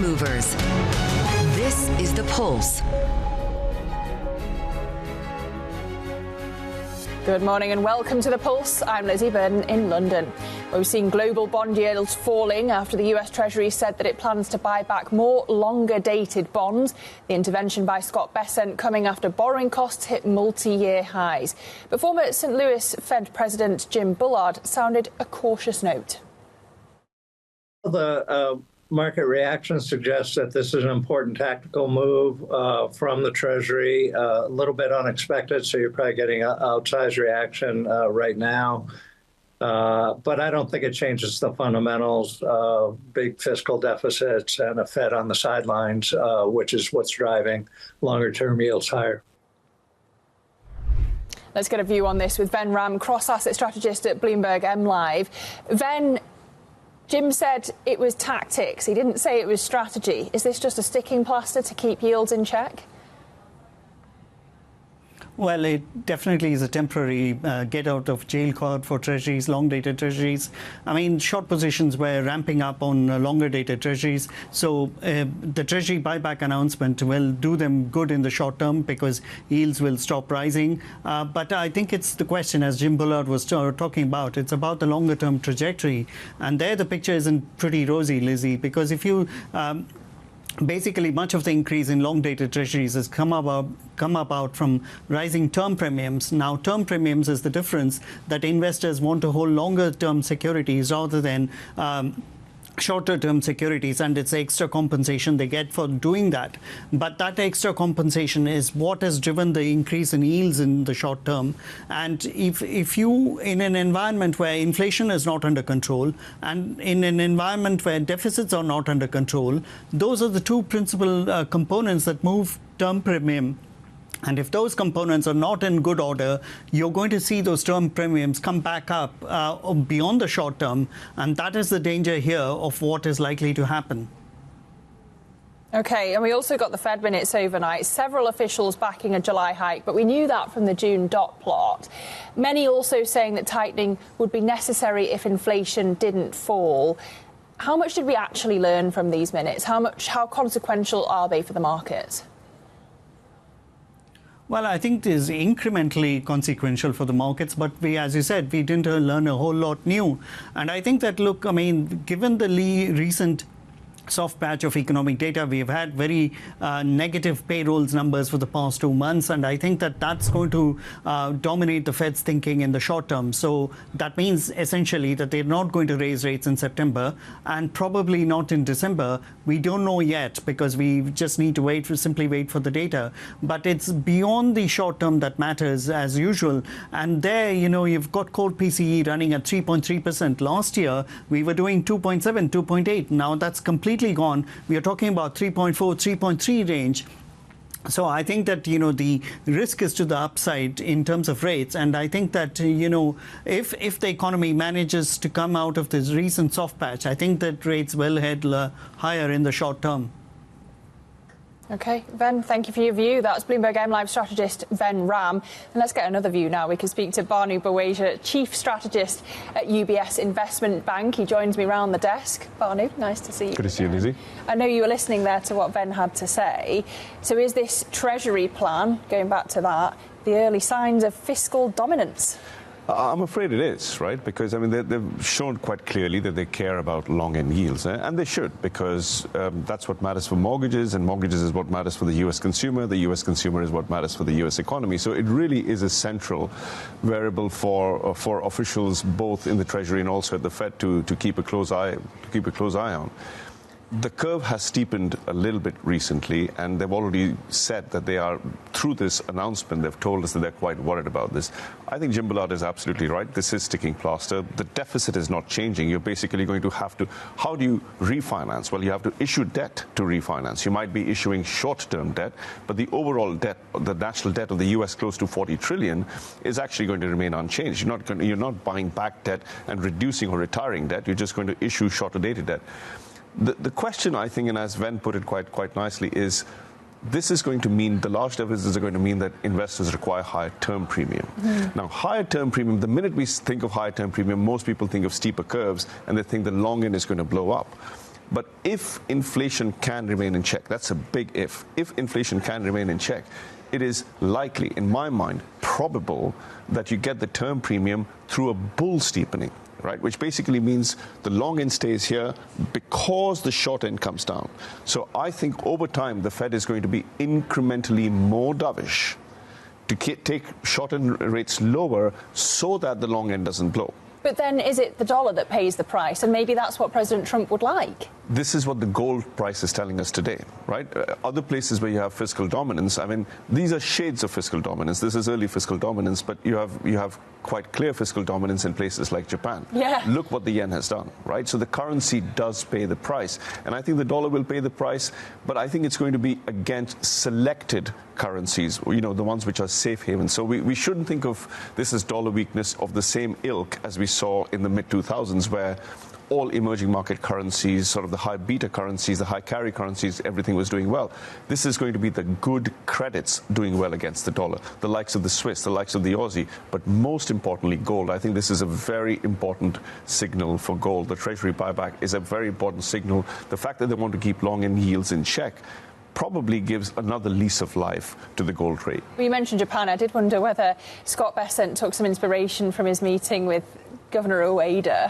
movers. This is The Pulse. Good morning and welcome to The Pulse. I'm Lizzie Burden in London. We've seen global bond yields falling after the US Treasury said that it plans to buy back more longer-dated bonds. The intervention by Scott Bessent coming after borrowing costs hit multi-year highs. But former St. Louis Fed President Jim Bullard sounded a cautious note. The market reaction suggests that this is an important tactical move from the Treasury, a little bit unexpected, so you're probably getting an outsized reaction right now. But I don't think it changes the fundamentals, big fiscal deficits and a Fed on the sidelines, which is what's driving longer-term yields higher. Let's get a view on this with Ven Ram, cross-asset strategist at Bloomberg M Live. Ven, Jim said it was tactics. He didn't say it was strategy. Is this just a sticking plaster to keep yields in check? Well, it definitely is a temporary get-out-of-jail card for treasuries, long-dated treasuries. I mean, short positions were ramping up on longer-dated treasuries. So the treasury buyback announcement will do them good in the short term because yields will stop rising. But I think it's the question, as Jim Bullard was talking about, it's about the longer-term trajectory. And there the picture isn't pretty rosy, Lizzie, because if you... basically, much of the increase in long-dated treasuries has come about from rising term premiums. Now, term premiums is the difference that investors want to hold longer-term securities rather than shorter-term securities, and it's extra compensation they get for doing that. But that extra compensation is what has driven the increase in yields in the short term. And if you, in an environment where inflation is not under control and in an environment where deficits are not under control, those are the two principal components that move term premium. And if those components are not in good order, you're going to see those term premiums come back up beyond the short term. And that is the danger here of what is likely to happen. OK, and we also got the Fed minutes overnight, several officials backing a July hike, but we knew that from the June dot plot. Many also saying that tightening would be necessary if inflation didn't fall. How much did we actually learn from these minutes? How consequential are they for the markets? Well, I think it is incrementally consequential for the markets, but as you said, we didn't learn a whole lot new. And I think that, look, I mean, given the recent soft patch of economic data, we've had very negative payrolls numbers for the past 2 months, and I think that that's going to dominate the Fed's thinking in the short term. So that means essentially that they're not going to raise rates in September and probably not in December. We don't know yet because we just need to simply wait for the data. But it's beyond the short term that matters as usual. And there, you know, you've got core PCE running at 3.3%. Last year, we were doing 2.7, 2.8. Now that's completely gone. We are talking about 3.4, 3.3 range. So I think that, you know, the risk is to the upside in terms of rates. And I think that, you know, if the economy manages to come out of this recent soft patch, I think that rates will head higher in the short term. OK, Ven, thank you for your view. That's Bloomberg M Live strategist Ven Ram. And let's get another view now. We can speak to Bhanu Baweja, chief strategist at UBS Investment Bank. He joins me round the desk. Bhanu, nice to see you. Good to see you, Lizzie. I know you were listening there to what Ven had to say. So is this Treasury plan, going back to that, the early signs of fiscal dominance? I'm afraid it is, right? Because, I mean, they've shown quite clearly that they care about long-end yields, and they should, because that's what matters for mortgages, and mortgages is what matters for the U.S. consumer. The U.S. consumer is what matters for the U.S. economy. So it really is a central variable for officials both in the Treasury and also at the Fed to keep a close eye on. The curve has steepened a little bit recently, and they've already said that they are, through this announcement, they've told us that they're quite worried about this. I think Jim Bullard is absolutely right. This is sticking plaster. The deficit is not changing. You're basically going to have to, how do you refinance? Well, you have to issue debt to refinance. You might be issuing short-term debt, but the overall debt, the national debt of the U.S. close to 40 trillion is actually going to remain unchanged. You're not buying back debt and reducing or retiring debt. You're just going to issue shorter-dated debt. The question, I think, and as Ven put it quite nicely, is this is going to mean, the large deficits are going to mean that investors require higher term premium. Now, higher term premium, the minute we think of higher term premium, most people think of steeper curves and they think the long end is going to blow up. But if inflation can remain in check, that's a big if. If inflation can remain in check, it is likely, in my mind, probable that you get the term premium through a bull steepening, right? Which basically means the long end stays here because the short end comes down. So I think over time, the Fed is going to be incrementally more dovish to take short end rates lower so that the long end doesn't blow. But then is it the dollar that pays the price? And maybe that's what President Trump would like. This is what the gold price is telling us today, right? Other places where you have fiscal dominance, I mean, these are shades of fiscal dominance. This is early fiscal dominance, but you have quite clear fiscal dominance in places like Japan. Yeah. Look what the yen has done, right? So the currency does pay the price. And I think the dollar will pay the price, but I think it's going to be against selected currencies, you know, the ones which are safe havens. So we shouldn't think of this as dollar weakness of the same ilk as we saw in the mid-2000s, where all emerging market currencies, sort of the high beta currencies, the high carry currencies, everything was doing well. This is going to be the good credits doing well against the dollar, the likes of the Swiss, the likes of the Aussie, but most importantly, gold. I think this is a very important signal for gold. The Treasury buyback is a very important signal. The fact that they want to keep long end yields in check probably gives another lease of life to the gold trade. Well, you mentioned Japan. I did wonder whether Scott Bessent took some inspiration from his meeting with Governor Ueda,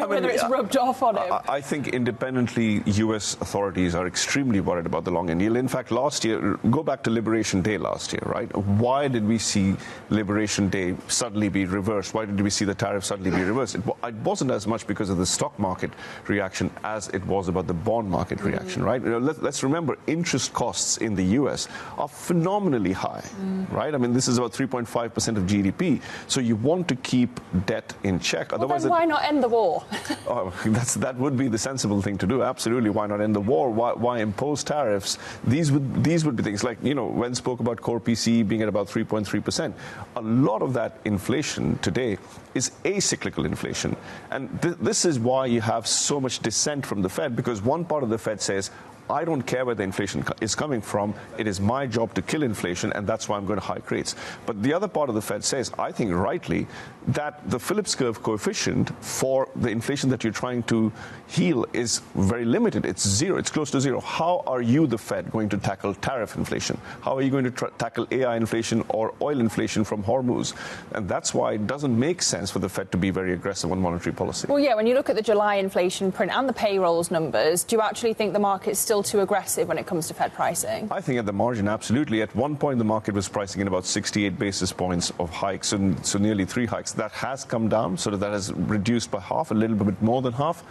whether it's rubbed off on him. I think independently, US authorities are extremely worried about the long end yield. In fact, last year, go back to Liberation Day last year, right? Why did we see Liberation Day suddenly be reversed? Why did we see the tariff suddenly be reversed? It wasn't as much because of the stock market reaction as it was about the bond market reaction, right? Let's remember, interest costs in the US are phenomenally high, right? I mean, this is about 3.5% of GDP. So you want to keep debt in check. Well, otherwise, then why not end the war? That would be the sensible thing to do. Absolutely. Why not end the war? Why impose tariffs? These would be things like, you know, Wen spoke about core PCE being at about 3.3%. A lot of that inflation today is acyclical inflation. And this is why you have so much dissent from the Fed, because one part of the Fed says, I don't care where the inflation is coming from. It is my job to kill inflation, and that's why I'm going to hike rates. But the other part of the Fed says, I think rightly, that the Phillips curve coefficient for the inflation that you're trying to heal is very limited. It's zero. It's close to zero. How are you, the Fed, going to tackle tariff inflation? How are you going to tackle AI inflation or oil inflation from Hormuz? And that's why it doesn't make sense for the Fed to be very aggressive on monetary policy. Well, yeah, when you look at the July inflation print and the payrolls numbers, do you actually think the market's still too aggressive when it comes to Fed pricing? I think at the margin, absolutely. At one point, the market was pricing in about 68 basis points of hikes, so nearly 3 hikes. That has come down, so that has reduced by half, a little bit more than half.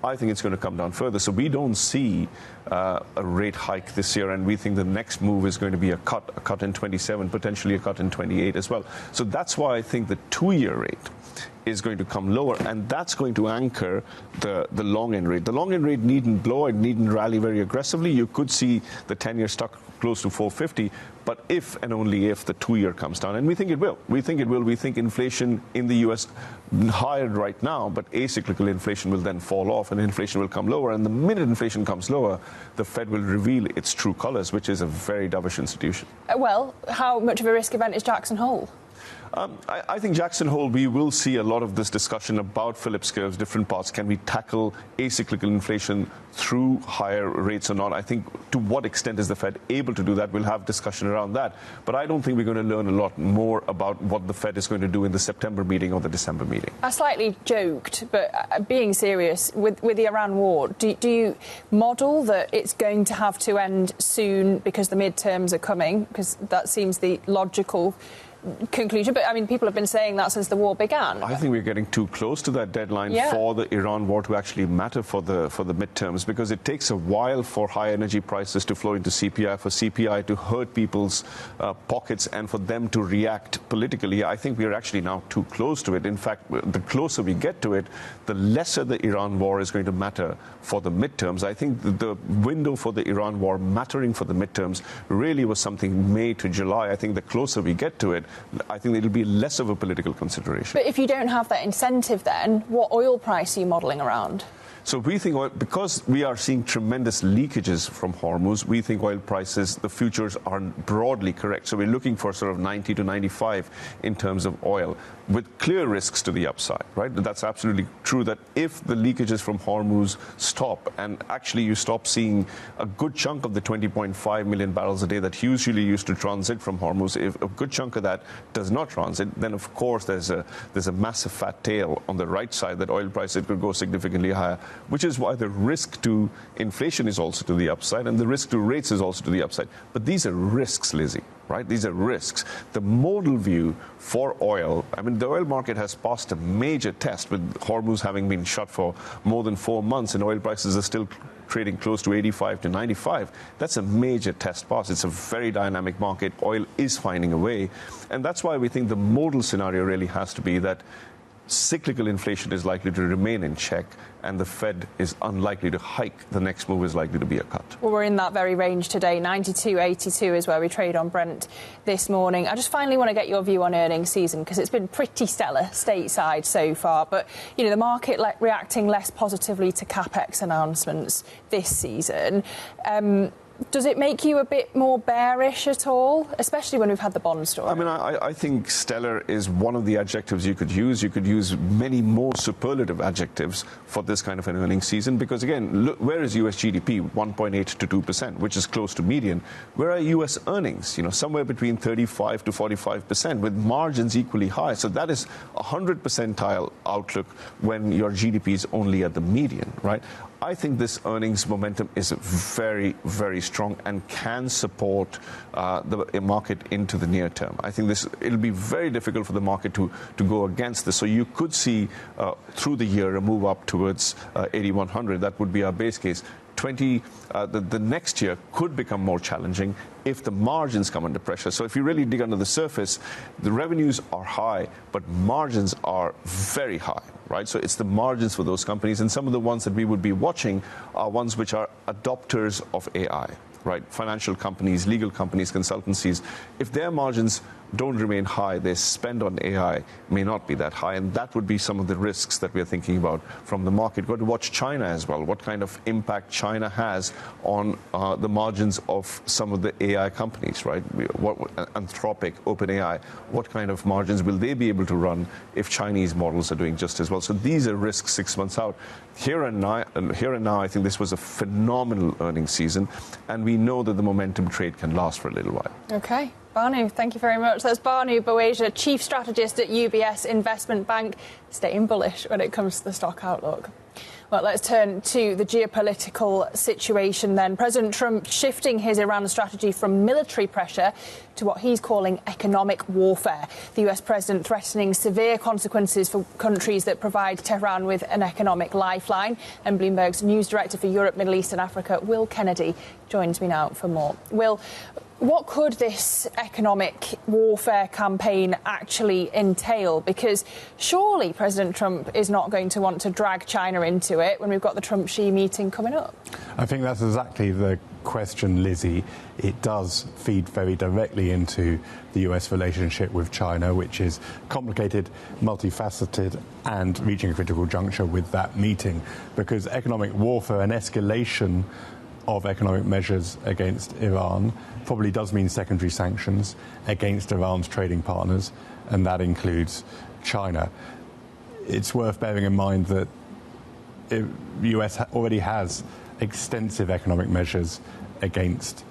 I think it's going to come down further. So we don't see a rate hike this year, and we think the next move is going to be a cut in 27, potentially a cut in 28 as well. So that's why I think the 2-year rate is going to come lower, and that's going to anchor the long end rate. The long end rate needn't blow, it needn't rally very aggressively. You could see the 10-year stock close to 450, but if and only if the 2-year comes down, and we think it will. We think it will. We think inflation in the US higher right now, but acyclical inflation will then fall off and inflation will come lower. And the minute inflation comes lower, the Fed will reveal its true colors, which is a very dovish institution. Well, how much of a risk event is Jackson Hole? I think Jackson Hole, we will see a lot of this discussion about Phillips curves, different parts. Can we tackle acyclical inflation through higher rates or not? I think to what extent is the Fed able to do that? We'll have discussion around that. But I don't think we're going to learn a lot more about what the Fed is going to do in the September meeting or the December meeting. I slightly joked, but being serious, with the Iran war, do you model that it's going to have to end soon because the midterms are coming? Because that seems the logical conclusion, but I mean, people have been saying that since the war began. I think we're getting too close to that deadline for the Iran war to actually matter for the midterms, because it takes a while for high energy prices to flow into CPI, for CPI to hurt people's pockets, and for them to react politically. I think we are actually now too close to it. In fact, the closer we get to it, the lesser the Iran war is going to matter for the midterms. I think the window for the Iran war mattering for the midterms really was something May to July. I think the closer we get to it, I think it'll be less of a political consideration. But if you don't have that incentive, then what oil price are you modelling around? So we think because we are seeing tremendous leakages from Hormuz, we think oil prices, the futures are broadly correct. So we're looking for sort of 90 to 95 in terms of oil, with clear risks to the upside, right? That's absolutely true, that if the leakages from Hormuz stop, and actually you stop seeing a good chunk of the 20.5 million barrels a day that usually used to transit from Hormuz, if a good chunk of that does not transit, then of course there's a massive fat tail on the right side that oil prices could go significantly higher, which is why the risk to inflation is also to the upside and the risk to rates is also to the upside. But these are risks, Lizzie, right? These are risks. The modal view for oil, I mean, the oil market has passed a major test with Hormuz having been shut for more than 4 months and oil prices are still trading close to 85 to 95. That's a major test pass. It's a very dynamic market. Oil is finding a way. And that's why we think the modal scenario really has to be that cyclical inflation is likely to remain in check and the Fed is unlikely to hike. The next move is likely to be a cut. Well, we're in that very range today. 92.82 is where we trade on Brent this morning. I just finally want to get your view on earnings season, because it's been pretty stellar stateside so far. But, you know, the market reacting less positively to CapEx announcements this season. Does it make you a bit more bearish at all, especially when we've had the bond story? I mean, I think stellar is one of the adjectives you could use. You could use many more superlative adjectives for this kind of an earnings season because, again, look, where is US GDP? 1.8 to 2%, which is close to median. Where are US earnings? You know, somewhere between 35 to 45% with margins equally high. So that is a 100 percentile outlook when your GDP is only at the median, right? I think this earnings momentum is very, very strong and can support the market into the near term. I think it'll be very difficult for the market to go against this. So you could see through the year a move up towards 8,100. That would be our base case. The next year could become more challenging if the margins come under pressure. So if you really dig under the surface, the revenues are high, but margins are very high, right? So it's the margins for those companies. And some of the ones that we would be watching are ones which are adopters of AI, right? Financial companies, legal companies, consultancies. If their margins don't remain high, their spend on AI may not be that high, and that would be some of the risks that we're thinking about from the market. Got to watch China as well, what kind of impact China has on the margins of some of the AI companies, right? Anthropic, OpenAI, what kind of margins will they be able to run if Chinese models are doing just as well? So these are risks 6 months out. Here and now, I think this was a phenomenal earnings season, and we know that the momentum trade can last for a little while. Okay. Bhanu, thank you very much. That's Bhanu Baweja, Chief Strategist at UBS Investment Bank, staying bullish when it comes to the stock outlook. Well, let's turn to the geopolitical situation then. President Trump shifting his Iran strategy from military pressure to what he's calling economic warfare. The US president threatening severe consequences for countries that provide Tehran with an economic lifeline. And Bloomberg's news director for Europe, Middle East and Africa, Will Kennedy, joins me now for more. Will, what could this economic warfare campaign actually entail? Because surely President Trump is not going to want to drag China into it when we've got the Trump-Xi meeting coming up. I think that's exactly the question, Lizzie. It does feed very directly into the US relationship with China, which is complicated, multifaceted, and reaching a critical juncture with that meeting. Because economic warfare and escalation of economic measures against Iran probably does mean secondary sanctions against Iran's trading partners, and that includes China. It's worth bearing in mind that the US already has extensive economic measures against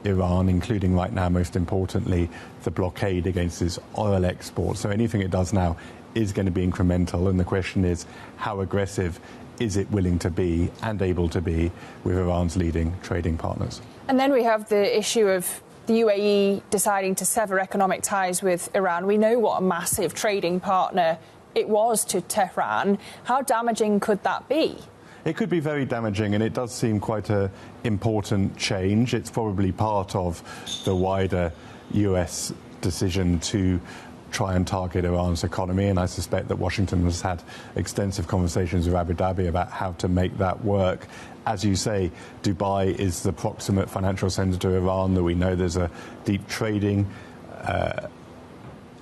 Iran, including right now, most importantly, the blockade against its oil exports. So anything it does now is going to be incremental, and the question is, how aggressive is it willing to be and able to be with Iran's leading trading partners? And then we have the issue of the UAE deciding to sever economic ties with Iran. We know what a massive trading partner it was to Tehran. How damaging could that be? It could be very damaging, and it does seem quite an important change. It's probably part of the wider US decision to try and target Iran's economy, and I suspect that Washington has had extensive conversations with Abu Dhabi about how to make that work. As you say, Dubai is the proximate financial centre to Iran, that we know there's a deep trading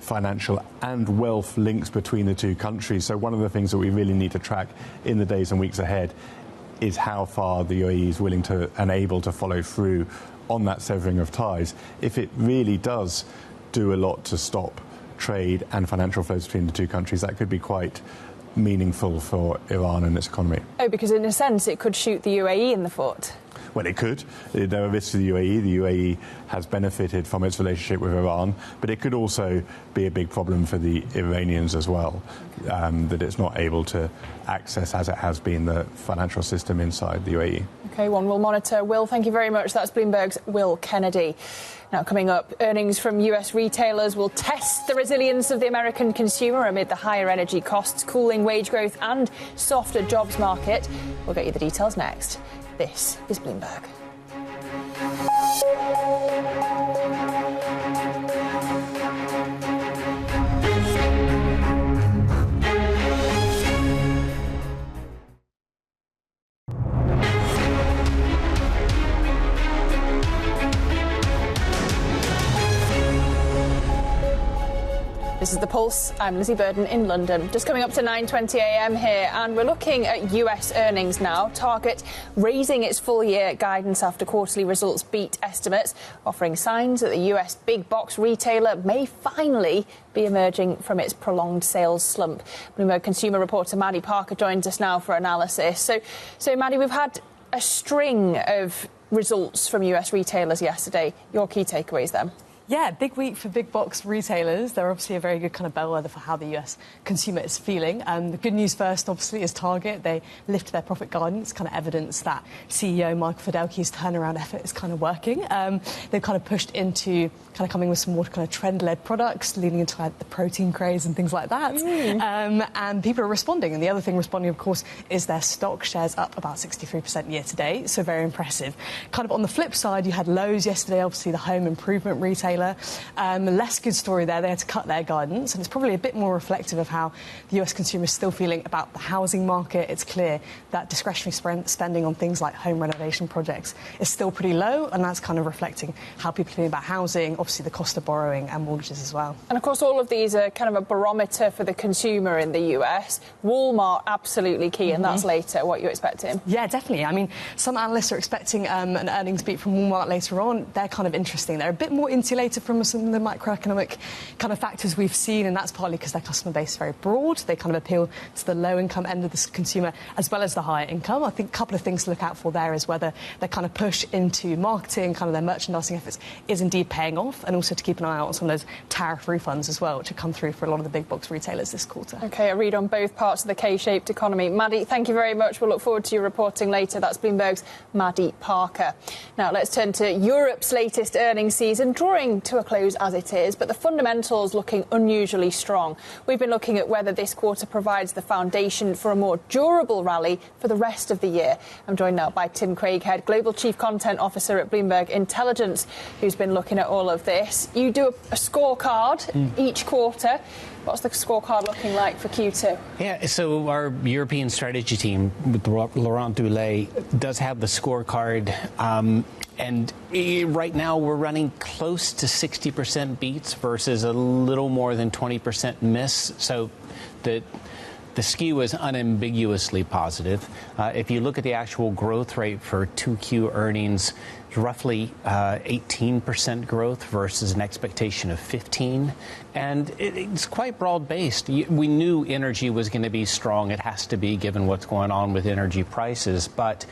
financial and wealth links between the two countries. So one of the things that we really need to track in the days and weeks ahead is how far the UAE is willing to and able to follow through on that severing of ties. If it really does do a lot to stop trade and financial flows between the two countries, that could be quite meaningful for Iran and its economy. Oh, because in a sense it could shoot the UAE in the foot. Well, it could. There are risks to the UAE. The UAE has benefited from its relationship with Iran, but it could also be a big problem for the Iranians as well, that it's not able to access, as it has been, the financial system inside the UAE. OK, one we'll monitor. Will, thank you very much. That's Bloomberg's Will Kennedy. Now, coming up, earnings from US retailers will test the resilience of the American consumer amid the higher energy costs, cooling wage growth and softer jobs market. We'll get you the details next. This is Bloomberg. This is The Pulse. I'm Lizzie Burden in London. Just coming up to 9:20 a.m. here, and we're looking at US earnings now. Target raising its full-year guidance after quarterly results beat estimates, offering signs that the US big box retailer may finally be emerging from its prolonged sales slump. Bloomberg consumer reporter Maddie Parker joins us now for analysis. So Maddie, we've had a string of results from US retailers yesterday. Your key takeaways then? Yeah, big week for big box retailers. They're obviously a very good kind of bellwether for how the US consumer is feeling. The good news first, obviously, is Target. They lifted their profit guidance, kind of evidence that CEO Michael Fidelki's turnaround effort is kind of working. They've kind of pushed into kind of coming with some more kind of trend-led products, leading into like the protein craze and things like that. And people are responding. And the other thing responding, of course, is their stock shares up about 63% year to date. So very impressive. Kind of on the flip side, you had Lowe's yesterday, obviously the home improvement retailer. Less good story there. They had to cut their guidance, and it's probably a bit more reflective of how the US consumer is still feeling about the housing market. It's clear that discretionary spending on things like home renovation projects is still pretty low, and that's kind of reflecting how people are feeling about housing, obviously the cost of borrowing and mortgages as well. And of course, all of these are kind of a barometer for the consumer in the US. Walmart, absolutely key, and that's later. What are you expecting? Yeah, definitely. I mean, some analysts are expecting an earnings beat from Walmart later on. They're kind of interesting. They're a bit more insulated from some of the macroeconomic kind of factors we've seen, and that's partly because their customer base is very broad. They kind of appeal to the low-income end of the consumer as well as the higher income. I think a couple of things to look out for there is whether their kind of push into marketing, kind of their merchandising efforts, is indeed paying off, and also to keep an eye out on some of those tariff refunds as well, which have come through for a lot of the big box retailers this quarter. OK, a read on both parts of the K-shaped economy. Maddie, thank you very much. We'll look forward to your reporting later. That's Bloomberg's Maddie Parker. Now, let's turn to Europe's latest earnings season, drawing to a close as it is, but the fundamentals looking unusually strong. We've been looking at whether this quarter provides the foundation for a more durable rally for the rest of the year. I'm joined now by Tim Craighead, Global Chief Content Officer at Bloomberg Intelligence, who's been looking at all of this. You do a scorecard each quarter. What's the scorecard looking like for Q2? Yeah, so our European strategy team with Laurent Dulay does have the scorecard. And right now we're running close to 60% beats versus a little more than 20% miss. So the skew is unambiguously positive. If you look at the actual growth rate for 2Q earnings, roughly 18% growth versus an expectation of 15%. And it's quite broad-based. We knew energy was going to be strong. It has to be, given what's going on with energy prices. But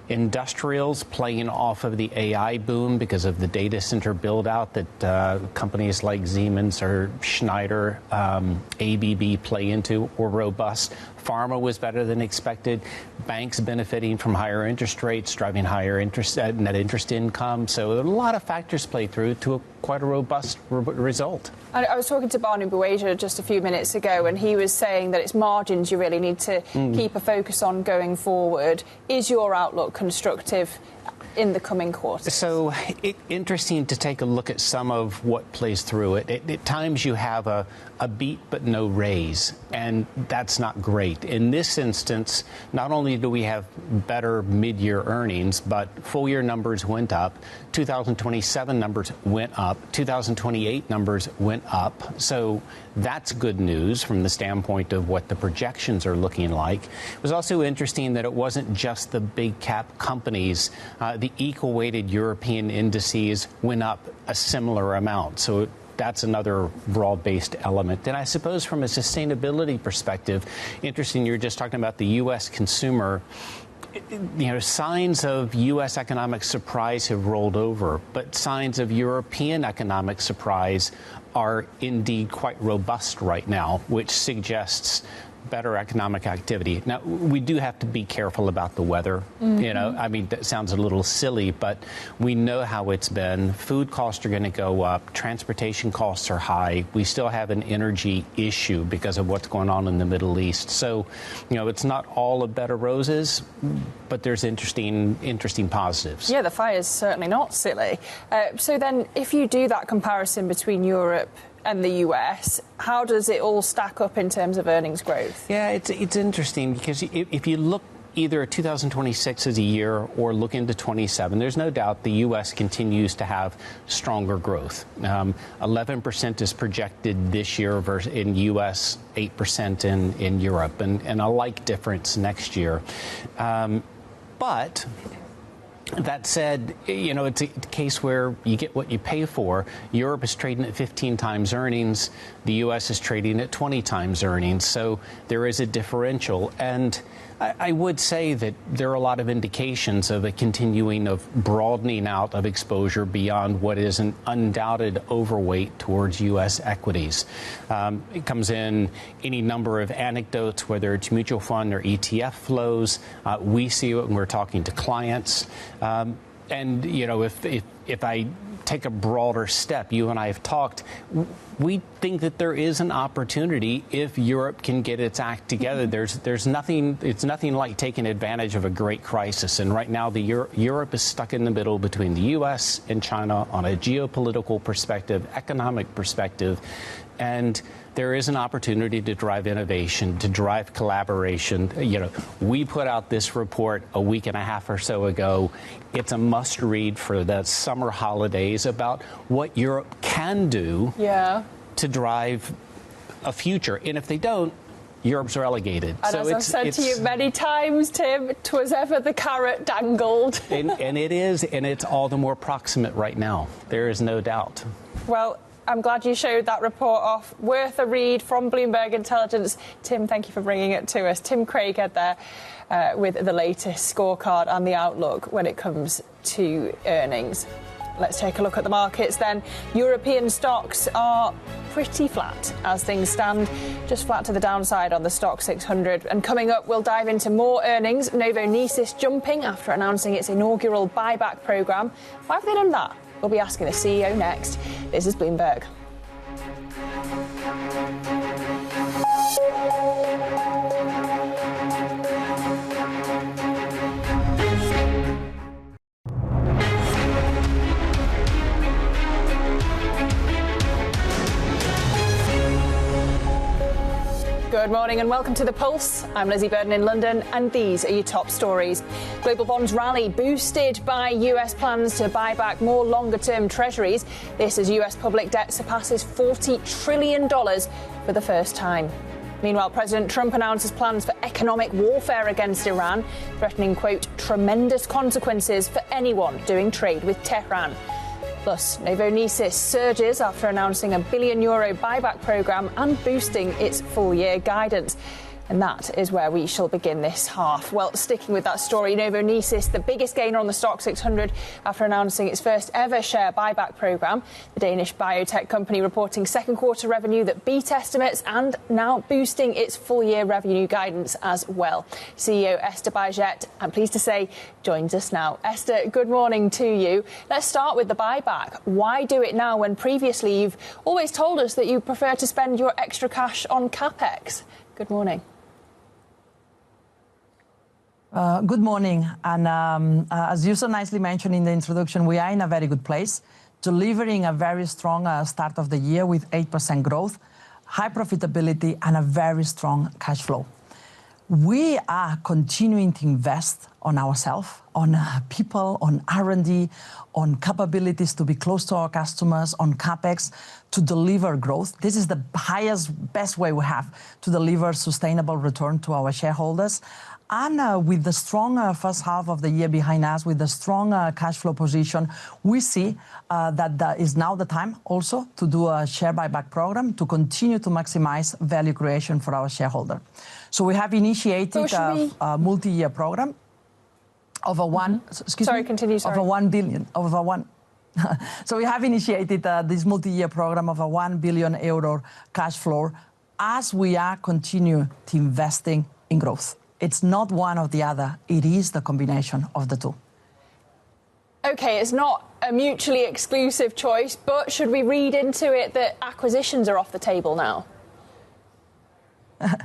industrials playing off of the AI boom because of the data center build-out that companies like Siemens or Schneider, ABB play into were robust. Pharma was better than expected. Banks benefiting from higher interest rates, driving higher net interest income. So a lot of factors play through to quite a robust result. I was talking to Bhanu Baweja just a few minutes ago, and he was saying that it's margins you really need to keep a focus on going forward. Is your outlook constructive in the coming quarters? So interesting to take a look at some of what plays through it. At times you have a beat but no raise, and that's not great. In this instance, not only do we have better mid-year earnings, but full-year numbers went up. 2027 numbers went up. 2028 numbers went up. So that's good news from the standpoint of what the projections are looking like. It was also interesting that it wasn't just the big cap companies. The equal-weighted European indices went up a similar amount. So that's another broad-based element. And I suppose from a sustainability perspective, interesting, you were just talking about the U.S. consumer. Signs of U.S. economic surprise have rolled over, but signs of European economic surprise are indeed quite robust right now, which suggests better economic activity. Now, we do have to be careful about the weather. That sounds a little silly, but we know how it's been. Food costs are going to go up. Transportation costs are high. We still have an energy issue because of what's going on in the Middle East. So, it's not all a bed of roses, but there's interesting positives. Yeah, the fire's certainly not silly. So then, if you do that comparison between Europe and the US, how does it all stack up in terms of earnings growth? Yeah, it's interesting because if you look either at 2026 as a year or look into 27, there's no doubt the U.S. continues to have stronger growth. 11% is projected this year versus in U.S., 8% in Europe, and a like difference next year. But that said, it's a case where you get what you pay for. Europe is trading at 15 times earnings. The U.S. is trading at 20 times earnings. So there is a differential. And I would say that there are a lot of indications of a continuing of broadening out of exposure beyond what is an undoubted overweight towards U.S. equities. It comes in any number of anecdotes, whether it's mutual fund or ETF flows. We see it when we're talking to clients. And, if I take a broader step, you and I have talked, we think that there is an opportunity if Europe can get its act together. There's nothing, it's nothing like taking advantage of a great crisis. And right now, Europe is stuck in the middle between the U.S. and China on a geopolitical perspective, economic perspective. And there is an opportunity to drive innovation, to drive collaboration. We put out this report a week and a half or so ago. It's a must read for the summer holidays about what Europe can do to drive a future. And if they don't, Europe's relegated. And as I've said to you many times, Tim, 'twas ever the carrot dangled. and it is, and it's all the more proximate right now. There is no doubt. Well, I'm glad you showed that report off. Worth a read from Bloomberg Intelligence. Tim, thank you for bringing it to us. Tim Craighead there with the latest scorecard and the outlook when it comes to earnings. Let's take a look at the markets then. European stocks are pretty flat as things stand, just flat to the downside on the stock 600. And coming up, we'll dive into more earnings. Novonesis jumping after announcing its inaugural buyback programme. Why have they done that? We'll be asking the CEO next. This is Bloomberg. Good morning and welcome to The Pulse. I'm Lizzie Burden in London and these are your top stories. Global bonds rally boosted by US plans to buy back more longer-term treasuries. This as US public debt surpasses $40 trillion for the first time. Meanwhile, President Trump announces plans for economic warfare against Iran, threatening, quote, tremendous consequences for anyone doing trade with Tehran. Plus, Novonesis surges after announcing a €1 billion buyback programme and boosting its full-year guidance. And that is where we shall begin this half. Well, sticking with that story, Novonesis, the biggest gainer on the stock 600 after announcing its first ever share buyback programme. The Danish biotech company reporting second quarter revenue that beat estimates and now boosting its full-year revenue guidance as well. CEO Ester Baiget, I'm pleased to say, joins us now. Ester, good morning to you. Let's start with the buyback. Why do it now when previously you've always told us that you prefer to spend your extra cash on capex? Good morning. Good morning. And as you so nicely mentioned in the introduction, we are in a very good place, delivering a very strong start of the year with 8% growth, high profitability, and a very strong cash flow. We are continuing to invest on ourselves, on people, on R&D, on capabilities to be close to our customers, on CapEx, to deliver growth. This is the best way we have to deliver sustainable return to our shareholders. And with the strong first half of the year behind us, with the strong cash flow position, we see that is now the time also to do a share buyback program to continue to maximize value creation for our shareholder. So we have initiated a multi-year program of a $1 billion. So we have initiated this multi-year program of a €1 billion cash flow as we are continuing to investing in growth. It's not one or the other. It is the combination of the two. OK, it's not a mutually exclusive choice, but should we read into it that acquisitions are off the table now? The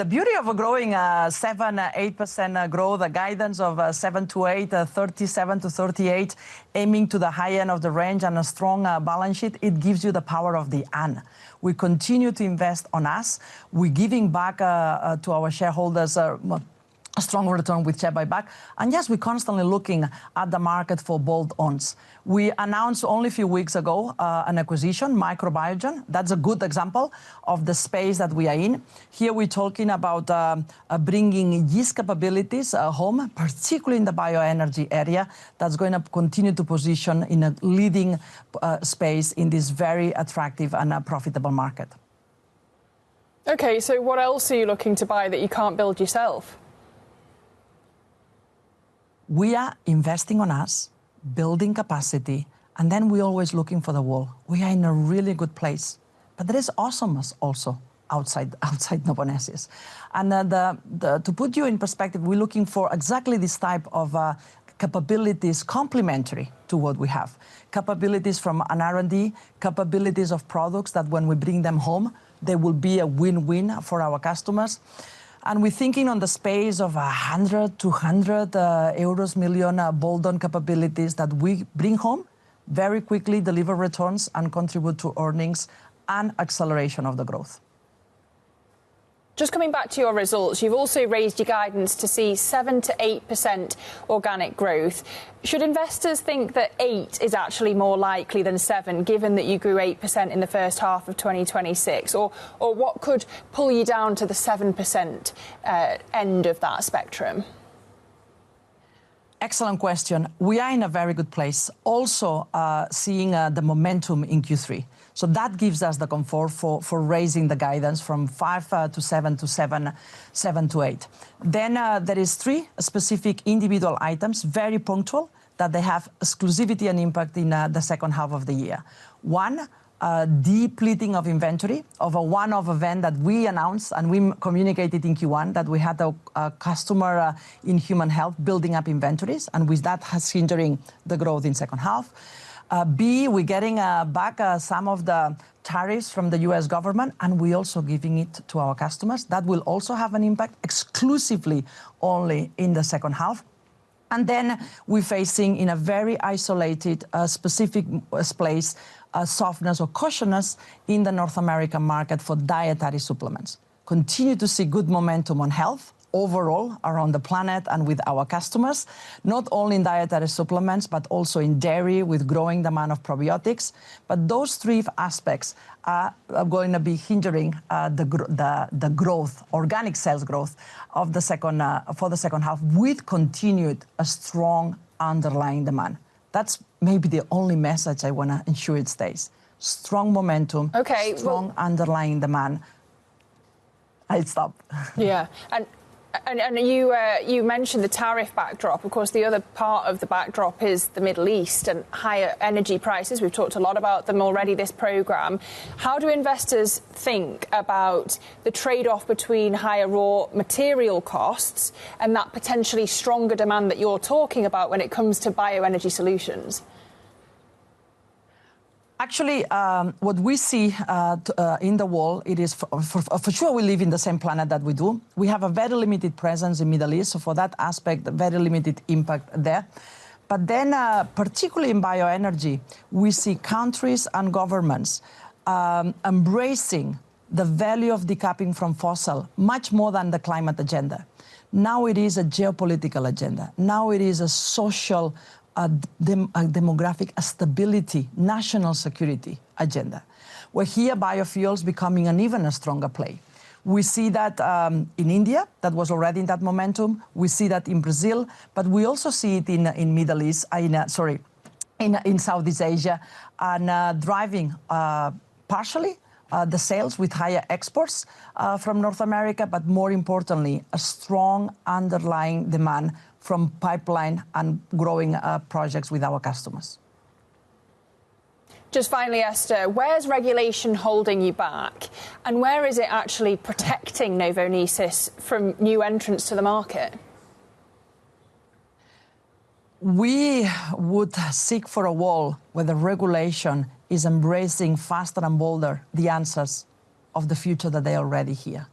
beauty of a growing 7-8% growth, a guidance of 7 to 8, 37 to 38, aiming to the high end of the range, and a strong balance sheet, it gives you the power of the and. We continue to invest on us. We're giving back to our shareholders a strong return with share buyback. And yes, we're constantly looking at the market for bolt-ons. We announced only a few weeks ago an acquisition, Biogen. That's a good example of the space that we are in. Here we're talking about bringing yeast capabilities home, particularly in the bioenergy area. That's going to continue to position in a leading space in this very attractive and profitable market. OK, so what else are you looking to buy that you can't build yourself? We are investing on us, building capacity, and then we're always looking for the wall. We are in a really good place. But there is awesomeness also outside Novonesis. And to put you in perspective, we're looking for exactly this type of capabilities complementary to what we have. Capabilities from an R&D, capabilities of products that when we bring them home, they will be a win-win for our customers. And we're thinking on the space of 100 to 200 million bolt-on capabilities that we bring home, very quickly deliver returns and contribute to earnings and acceleration of the growth. Just coming back to your results, you've also raised your guidance to see 7 to 8% organic growth. Should investors think that 8 is actually more likely than 7, given that you grew 8% in the first half of 2026? Or what could pull you down to the 7% end of that spectrum? Excellent question. We are in a very good place, also seeing the momentum in Q3. So that gives us the comfort for raising the guidance from 5 to 7 to 7 to 8. Then there is 3 specific individual items, very punctual, that they have exclusivity and impact in the second half of the year. One, depleting of inventory of a one-off event that we announced and we communicated in Q1 that we had a customer in human health building up inventories, and with that has hindering the growth in second half. B, we're getting back some of the tariffs from the US government, and we're also giving it to our customers. That will also have an impact exclusively only in the second half. And then we're facing in a very isolated, specific place, softness or cautiousness in the North American market for dietary supplements. Continue to see good momentum on health overall around the planet and with our customers, not only in dietary supplements, but also in dairy with growing demand of probiotics. But those 3 aspects are going to be hindering the growth, organic sales growth of the for the second half with continued a strong underlying demand. That's maybe the only message I want to ensure it stays. Strong momentum, strong underlying demand. I'd stop. Yeah. And you mentioned the tariff backdrop. Of course, the other part of the backdrop is the Middle East and higher energy prices. We've talked a lot about them already this programme. How do investors think about the trade-off between higher raw material costs and that potentially stronger demand that you're talking about when it comes to bioenergy solutions? Actually, what we see in the world, it is for sure we live in the same planet that we do. We have a very limited presence in Middle East, so for that aspect, very limited impact there. But then, particularly in bioenergy, we see countries and governments embracing the value of decoupling from fossil much more than the climate agenda. Now it is a geopolitical agenda. Now it is a social demographic stability, national security agenda, where here biofuels becoming an even stronger play. We see that in India, that was already in that momentum. We see that in Brazil, but we also see it in Middle East, in Southeast Asia, and driving partially the sales with higher exports from North America, but more importantly, a strong underlying demand from pipeline and growing projects with our customers. Just finally, Esther, where's regulation holding you back? And where is it actually protecting Novonesis from new entrants to the market? We would seek for a world where the regulation is embracing faster and bolder the answers of the future that they are already here.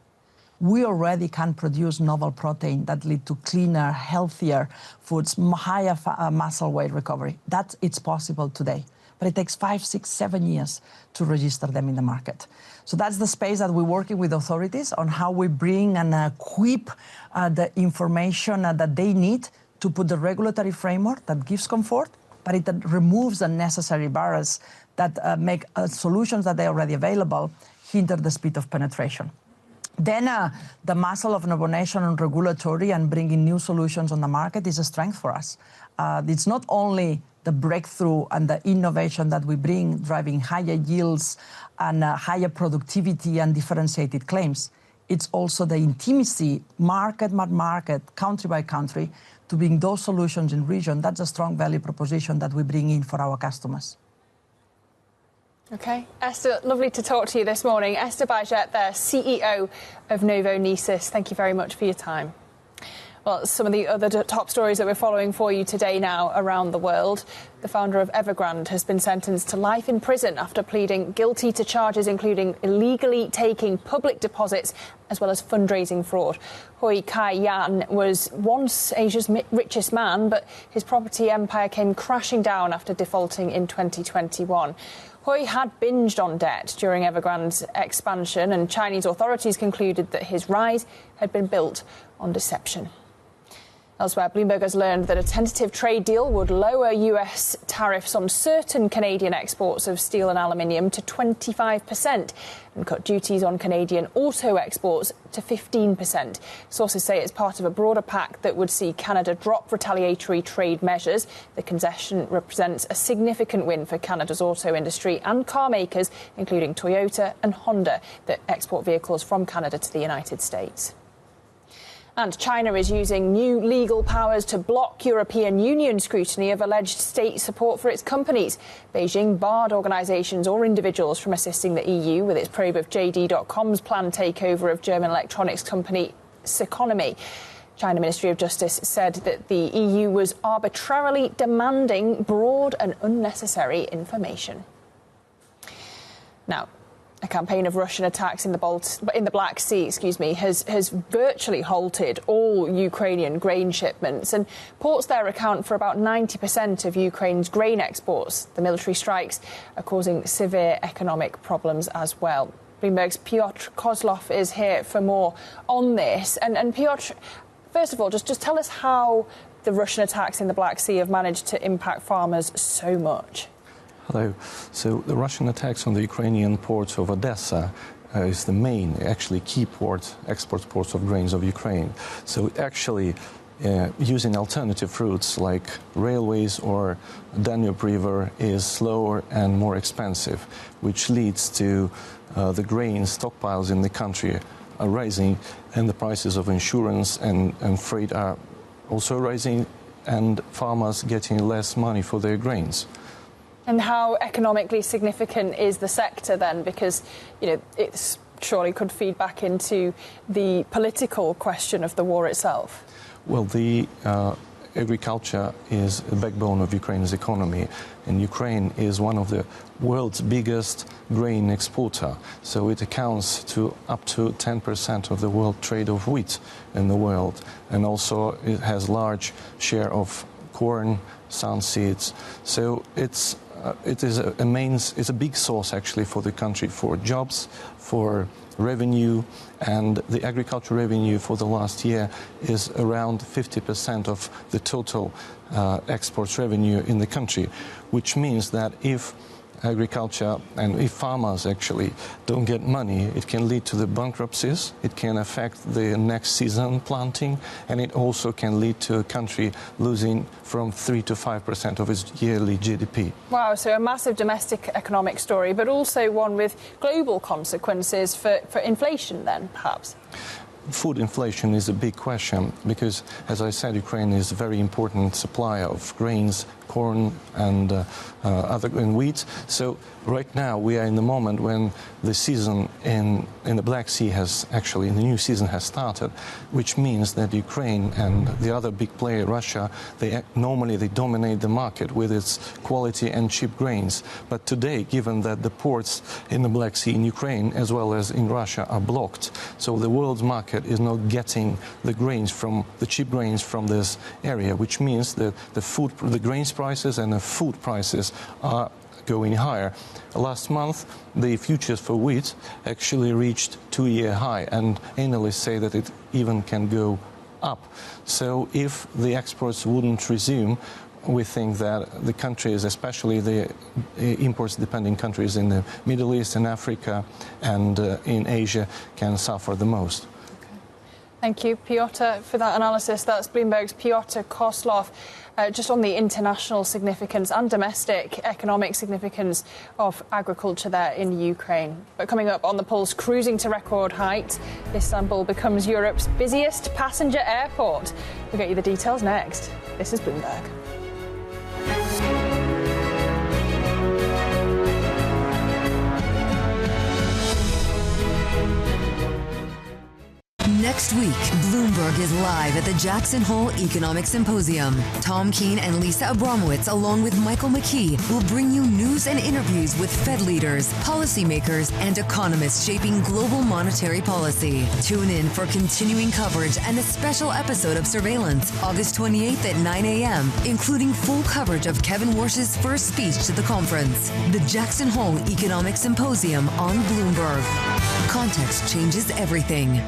We already can produce novel protein that lead to cleaner, healthier foods, higher muscle weight recovery. It's possible today, but it takes 5, 6, 7 years to register them in the market. So that's the space that we're working with authorities on how we bring and equip the information that they need to put the regulatory framework that gives comfort, but it removes the necessary barriers that make solutions that are already available hinder the speed of penetration. Then the muscle of Novonesis on regulatory and bringing new solutions on the market is a strength for us. It's not only the breakthrough and the innovation that we bring, driving higher yields and higher productivity and differentiated claims. It's also the intimacy, market by market, country by country, to bring those solutions in region. That's a strong value proposition that we bring in for our customers. OK. Esther, lovely to talk to you this morning. Ester Baiget, there, CEO of Novonesis. Thank you very much for your time. Well, some of the other top stories that we're following for you today now around the world. The founder of Evergrande has been sentenced to life in prison after pleading guilty to charges including illegally taking public deposits as well as fundraising fraud. Hui Kai-yan was once Asia's richest man, but his property empire came crashing down after defaulting in 2021. Hui had binged on debt during Evergrande's expansion, and Chinese authorities concluded that his rise had been built on deception. Elsewhere, Bloomberg has learned that a tentative trade deal would lower US tariffs on certain Canadian exports of steel and aluminium to 25% and cut duties on Canadian auto exports to 15%. Sources say it's part of a broader pact that would see Canada drop retaliatory trade measures. The concession represents a significant win for Canada's auto industry and car makers, including Toyota and Honda, that export vehicles from Canada to the United States. And China is using new legal powers to block European Union scrutiny of alleged state support for its companies. Beijing barred organisations or individuals from assisting the EU with its probe of JD.com's planned takeover of German electronics company Seconomy. China Ministry of Justice said that the EU was arbitrarily demanding broad and unnecessary information. Now, a campaign of Russian attacks in the Black Sea, has virtually halted all Ukrainian grain shipments, and ports there account for about 90% of Ukraine's grain exports. The military strikes are causing severe economic problems as well. Bloomberg's Piotr Kozlov is here for more on this. And Piotr, first of all, just tell us how the Russian attacks in the Black Sea have managed to impact farmers so much. Hello. So the Russian attacks on the Ukrainian ports of Odessa is the main, actually key export ports of grains of Ukraine. So actually using alternative routes like railways or Danube River is slower and more expensive, which leads to the grain stockpiles in the country are rising, and the prices of insurance and freight are also rising, and farmers getting less money for their grains. And how economically significant is the sector then? Because, it surely could feed back into the political question of the war itself. Well, the agriculture is the backbone of Ukraine's economy, and Ukraine is one of the world's biggest grain exporter. So it accounts to up to 10% of the world trade of wheat in the world, and also it has large share of corn, sun seeds. So it's a big source actually for the country, for jobs, for revenue, and the agricultural revenue for the last year is around 50% of the total exports revenue in the country, which means that if agriculture and if farmers actually don't get money, it can lead to the bankruptcies, it can affect the next season planting, and it also can lead to a country losing from 3 to 5% of its yearly GDP. Wow, so a massive domestic economic story, but also one with global consequences for inflation then, perhaps? Food inflation is a big question because, as I said, Ukraine is a very important supplier of grains, corn and wheat. So right now we are in the moment when the season in the Black Sea the new season has started, which means that Ukraine and the other big player, Russia, they dominate the market with its quality and cheap grains. But today, given that the ports in the Black Sea in Ukraine as well as in Russia are blocked, so the world's market is not getting the cheap grains from this area, which means that the grains prices and the food prices are going higher. Last month, the futures for wheat actually reached 2-year high, and analysts say that it even can go up. So if the exports wouldn't resume, we think that the countries, especially the imports-dependent countries in the Middle East and Africa and in Asia, can suffer the most. Thank you, Piotr, for that analysis. That's Bloomberg's Piotr Kozlov. Just on the international significance and domestic economic significance of agriculture there in Ukraine. But coming up on the Pulse, cruising to record heights, Istanbul becomes Europe's busiest passenger airport. We'll get you the details next. This is Bloomberg. Next week, Bloomberg is live at the Jackson Hole Economic Symposium. Tom Keene and Lisa Abramowitz, along with Michael McKee, will bring you news and interviews with Fed leaders, policymakers, and economists shaping global monetary policy. Tune in for continuing coverage and a special episode of Surveillance, August 28th at 9 a.m., including full coverage of Kevin Warsh's first speech to the conference. The Jackson Hole Economic Symposium on Bloomberg. Context changes everything.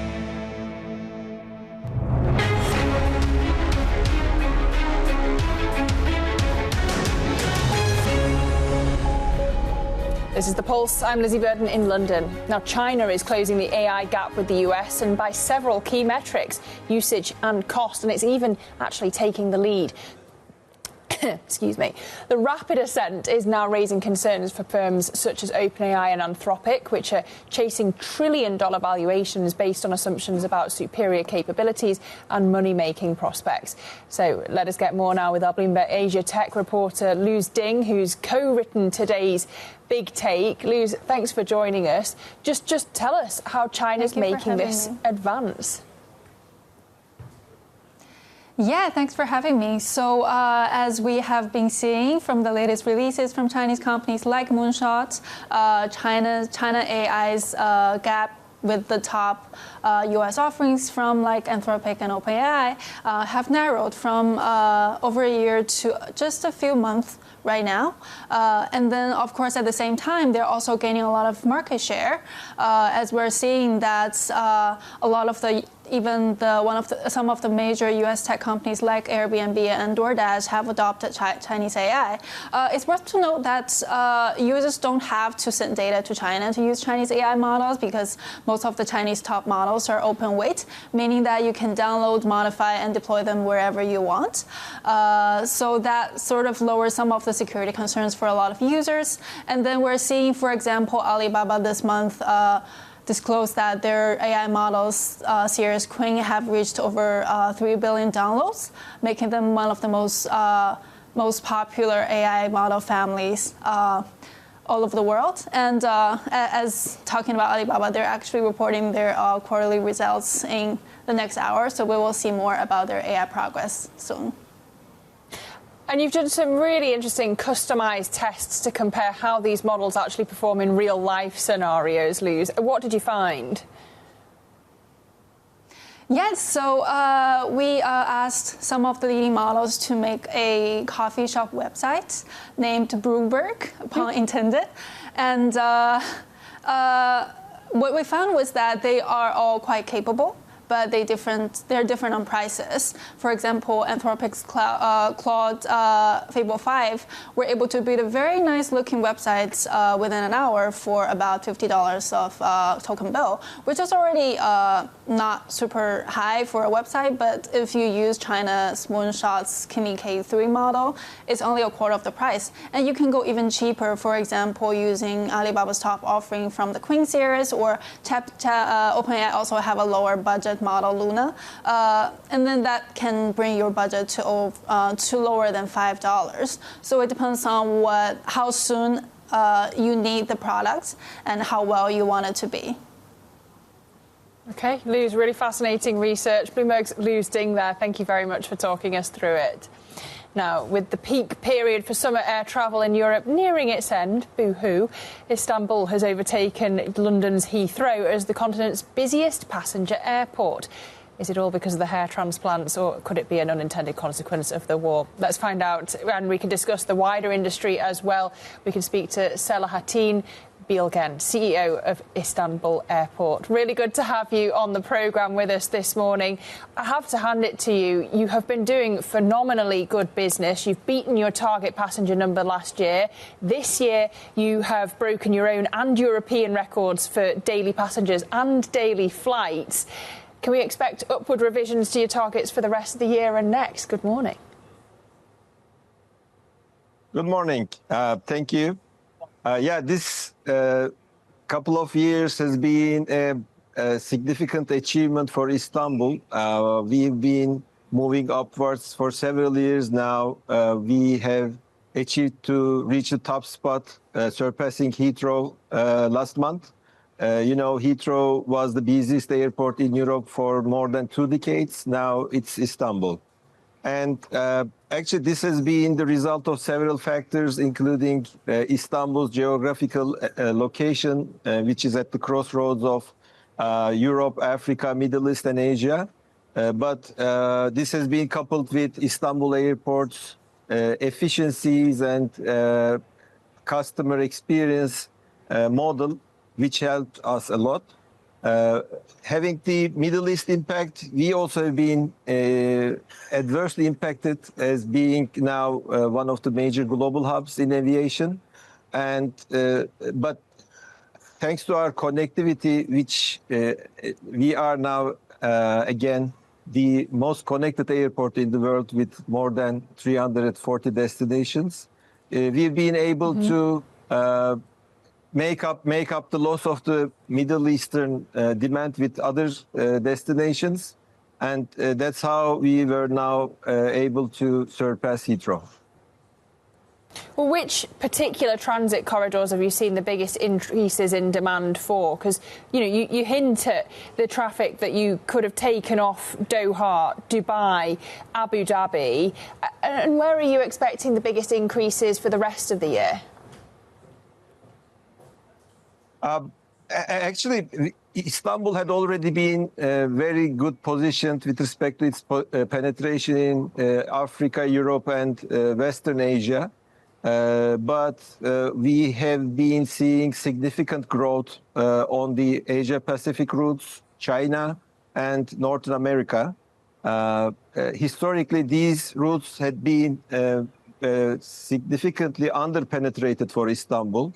This is The Pulse. I'm Lizzie Burden in London. Now, China is closing the AI gap with the US and by several key metrics, usage and cost, and it's even actually taking the lead. Excuse me. The rapid ascent is now raising concerns for firms such as OpenAI and Anthropic, which are chasing trillion-dollar valuations based on assumptions about superior capabilities and money-making prospects. So let us get more now with our Bloomberg Asia tech reporter, Luz Ding, who's co-written today's Big Take. Luz, thanks for joining us. Just tell us how China's making this advance. Yeah, thanks for having me. So as we have been seeing from the latest releases from Chinese companies like Moonshot, China AI's gap with the top US offerings from like Anthropic and OpenAI have narrowed from over a year to just a few months right now. And then, of course, at the same time, they're also gaining a lot of market share, as we're seeing that a lot of some of the major U.S. tech companies like Airbnb and DoorDash have adopted Chinese AI. It's worth to note that users don't have to send data to China to use Chinese AI models because most of the Chinese top models are open weight, meaning that you can download, modify, and deploy them wherever you want. So that sort of lowers some of the security concerns for a lot of users. And then we're seeing, for example, Alibaba this month disclosed that their AI models, Sirius Queen, have reached over 3 billion downloads, making them one of the most popular AI model families all over the world. And as talking about Alibaba, they're actually reporting their quarterly results in the next hour, so we will see more about their AI progress soon. And you've done some really interesting customised tests to compare how these models actually perform in real-life scenarios, Luz. What did you find? Yes, so we asked some of the leading models to make a coffee shop website named Bloomberg, pun intended. And what we found was that they are all quite capable, but they're different on prices. For example, Anthropic's Claude Fable 5 were able to build a very nice looking website within an hour for about $50 of token bill, which is already not super high for a website, but if you use China's Moonshot's Kimi K3 model, it's only a quarter of the price. And you can go even cheaper, for example, using Alibaba's top offering from the Queen series, or OpenAI also have a lower budget model, Luna, and then that can bring your budget to lower than $5. So it depends on how soon you need the product and how well you want it to be. Okay, Luz, really fascinating research. Bloomberg's Luz Ding there. Thank you very much for talking us through it. Now, with the peak period for summer air travel in Europe nearing its end, boo-hoo, Istanbul has overtaken London's Heathrow as the continent's busiest passenger airport. Is it all because of the hair transplants, or could it be an unintended consequence of the war? Let's find out, and we can discuss the wider industry as well. We can speak to Selahattin, Bilgen, CEO of Istanbul Airport. Really good to have you on the programme with us this morning. I have to hand it to you. You have been doing phenomenally good business. You've beaten your target passenger number last year. This year, you have broken your own and European records for daily passengers and daily flights. Can we expect upward revisions to your targets for the rest of the year and next? Good morning. Good morning. Thank you. This couple of years has been a significant achievement for Istanbul. We've been moving upwards for several years now. We have achieved to reach the top spot, surpassing Heathrow last month. Heathrow was the busiest airport in Europe for more than 2 decades. Now it's Istanbul. And actually, this has been the result of several factors, including Istanbul's geographical location, which is at the crossroads of Europe, Africa, Middle East, and Asia. But this has been coupled with Istanbul Airport's efficiencies and customer experience model, which helped us a lot. Having the Middle East impact, we also have been adversely impacted as being now one of the major global hubs in aviation. But thanks to our connectivity, which we are now again the most connected airport in the world with more than 340 destinations, we've been able to make up the loss of the Middle Eastern demand with other destinations, and that's how we were now able to surpass Heathrow. Well, which particular transit corridors have you seen the biggest increases in demand for? Because, you hint at the traffic that you could have taken off Doha, Dubai, Abu Dhabi. And where are you expecting the biggest increases for the rest of the year? Actually, Istanbul had already been very good positioned with respect to its penetration in Africa, Europe, and Western Asia. But we have been seeing significant growth on the Asia-Pacific routes, China, and North America. Historically, these routes had been significantly under-penetrated for Istanbul.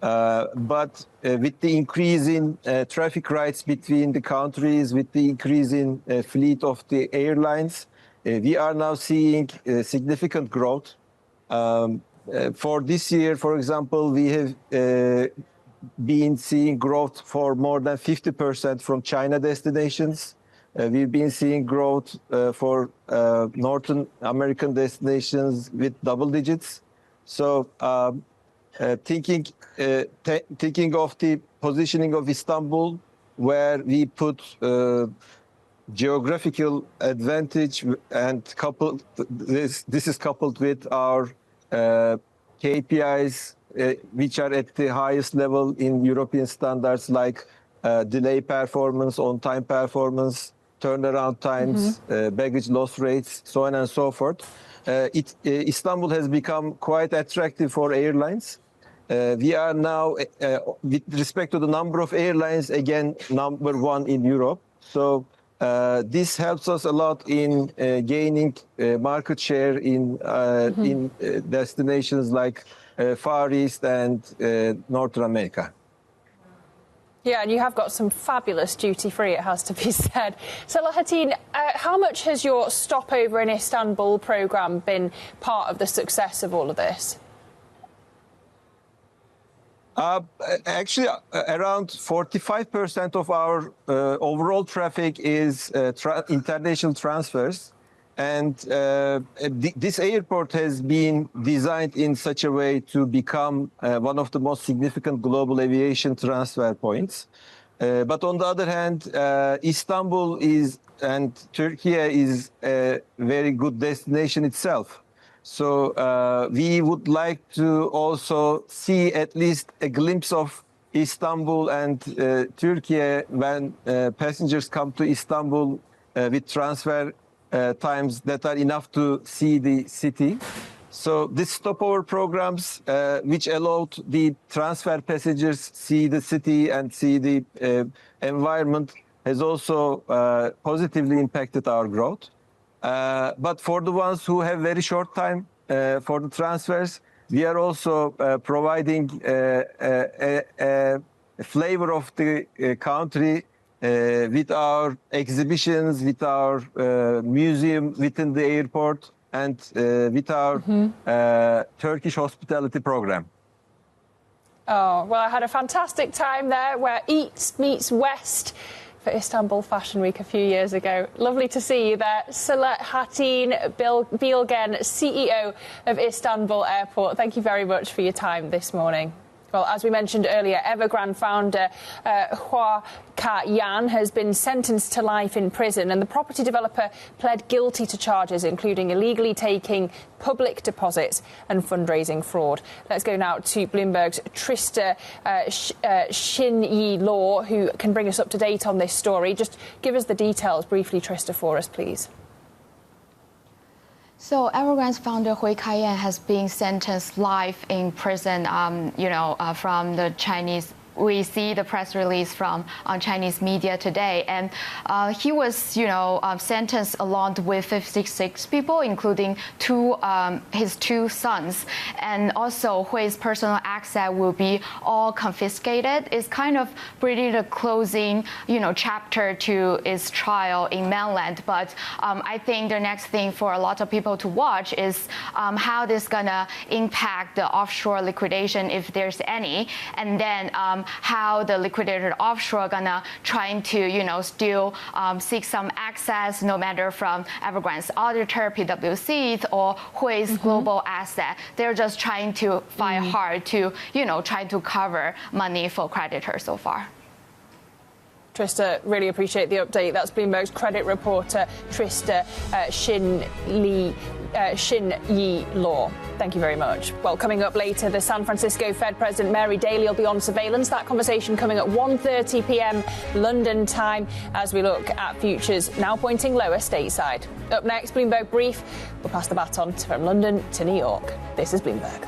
But with the increase in traffic rights between the countries, with the increase in fleet of the airlines, we are now seeing significant growth. For this year, for example, we have been seeing growth for more than 50% from China destinations. We've been seeing growth for Northern American destinations with double digits. So thinking of the positioning of Istanbul, where we put geographical advantage, and this is coupled with our KPIs, which are at the highest level in European standards, like delay performance, on-time performance, turnaround times, baggage loss rates, so on and so forth. Istanbul has become quite attractive for airlines. We are now, with respect to the number of airlines, again, number one in Europe. So this helps us a lot in gaining market share in destinations like Far East and North America. Yeah, and you have got some fabulous duty-free, it has to be said. Selahattin, how much has your stopover in Istanbul programme been part of the success of all of this? Actually, around 45% of our overall traffic is international transfers. And this airport has been designed in such a way to become one of the most significant global aviation transfer points. But on the other hand, Istanbul and Turkey is a very good destination itself. So we would like to also see at least a glimpse of Istanbul and Turkey when passengers come to Istanbul with transfer times that are enough to see the city. So these stopover programs, which allowed the transfer passengers see the city and see the environment, has also positively impacted our growth. But for the ones who have very short time for the transfers, we are also providing a flavor of the country with our exhibitions, with our museum within the airport, and with our Turkish hospitality program. Oh, well, I had a fantastic time there where East meets West for Istanbul Fashion Week a few years ago. Lovely to see you there. Selahattin Bilgen, CEO of Istanbul Airport. Thank you very much for your time this morning. Well, as we mentioned earlier, Evergrande founder Hua Ka-yan has been sentenced to life in prison, and the property developer pled guilty to charges including illegally taking public deposits and fundraising fraud. Let's go now to Bloomberg's Trista Shin-Yi-Law, who can bring us up to date on this story. Just give us the details briefly, Trista, for us, please. So Evergrande's founder Hua Ka-yan has been sentenced life in prison, from the Chinese. We see the press release from Chinese media today, and he was, sentenced along with 56 people, including his two sons, and also Hui's personal asset will be all confiscated. It's kind of pretty the closing, chapter to his trial in mainland. But I think the next thing for a lot of people to watch is how this gonna impact the offshore liquidation, if there's any, and then how the liquidated offshore gonna trying to, still seek some access, no matter from Evergrande's auditor, PwC, or Hui's global asset. They're just trying to fight hard to, try to cover money for creditors so far. Trista, really appreciate the update. That's Bloomberg's credit reporter, Trista Shin-Yi-Law. Thank you very much. Well, coming up later, the San Francisco Fed President Mary Daly will be on surveillance. That conversation coming at 1:30 p.m. London time as we look at futures now pointing lower stateside. Up next, Bloomberg Brief. We'll pass the baton from London to New York. This is Bloomberg.